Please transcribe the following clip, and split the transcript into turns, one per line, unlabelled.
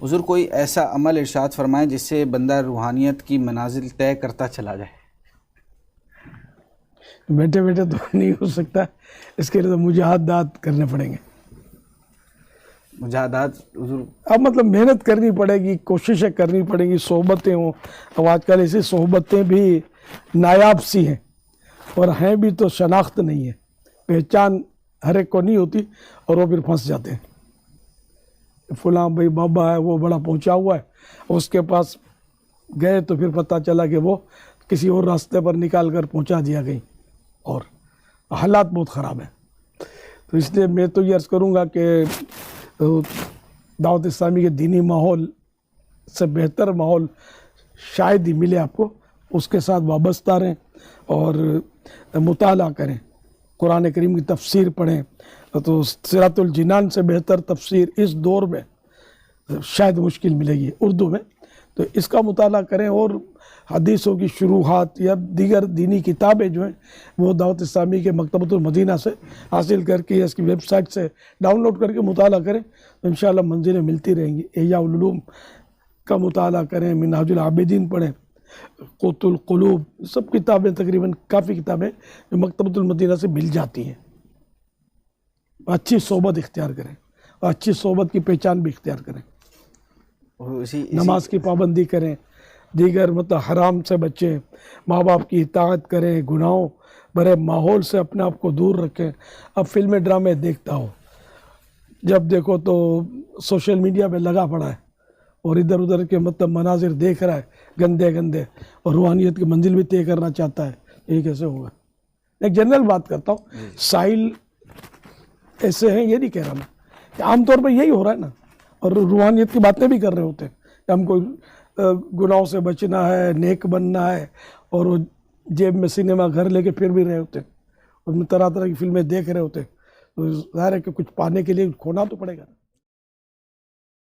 हुज़ूर कोई ऐसा अमल इरशाद फरमाएं जिससे बंदा रूहानियत की मनाजिल तय करता चला जाए।
बैठे बैठे तो नहीं हो सकता, इसके लिए तो मुजाहदात करने पड़ेंगे।
मुजाहदात हुज़ूर
अब मतलब मेहनत करनी पड़ेगी, कोशिशें करनी पड़ेंगी, सोहबतें हों। अब आजकल ऐसी सोहबतें भी नायाब सी हैं और हैं भी तो शनाख्त नहीं है, पहचान हर एक को नहीं होती और वो फिर फंस जाते हैं। फलां भाई बाबा है, वो बड़ा पहुंचा हुआ है, उसके पास गए तो फिर पता चला कि वो किसी और रास्ते पर निकाल कर पहुंचा दिया गई और हालात बहुत ख़राब हैं। तो इसलिए मैं तो ये अर्ज़ करूँगा कि दावत इस्लामी के दीनी माहौल से बेहतर माहौल शायद ही मिले आपको, उसके साथ वाबस्ता रहें और मुताला करें, कुरान करीम की तफसीर पढ़ें। तो सिरातुल जिनान से बेहतर तफसीर इस दौर में शायद मुश्किल मिलेगी उर्दू में, तो इसका मुताला करें। और हदीसों की शुरूहात या दीगर दीनी किताबें जो हैं वो दावत इस्लामी के मकतबतुल मदीना से हासिल करके या इसकी वेबसाइट से डाउनलोड करके मुताला करें, तो इंशाअल्लाह मंजिलें मिलती रहेंगी। इह्या उल उलूम का मुताला करें, मिनहाजुल आबिदीन पढ़ें, क़ुतुल क़ुलूब, सब किताबें तकरीबन काफ़ी किताबें जो मकतबतुल मदीना से मिल जाती हैं। अच्छी सोबत इख्तियार करें और अच्छी सोबत की पहचान भी इख्तियार करें। नमाज की पाबंदी करें, दीगर मतलब हराम से बचें, माँ बाप की इताअत करें, गुनाहों भरे माहौल से अपने आप को दूर रखें। अब फिल्में ड्रामे देखता हो, जब देखो तो सोशल मीडिया पे लगा पड़ा है और इधर उधर के मतलब मनाजिर देख रहा है गंदे गंदे, और रूहानियत की मंजिल भी तय करना चाहता है। ये कैसे होगा? एक जनरल बात करता हूँ, साहिल ऐसे हैं ये नहीं कह रहा मैं, आमतौर पर यही हो रहा है ना, और रूहानियत की बातें भी कर रहे होते हैं कि हमको गुनाहों से बचना है, नेक बनना है, और वो जेब में सिनेमा घर लेके फिर भी रहे होते हैं, उसमें तरह तरह की फिल्में देख रहे होते हैं। तो ज़ाहिर है कि कुछ पाने के लिए खोना तो पड़ेगा।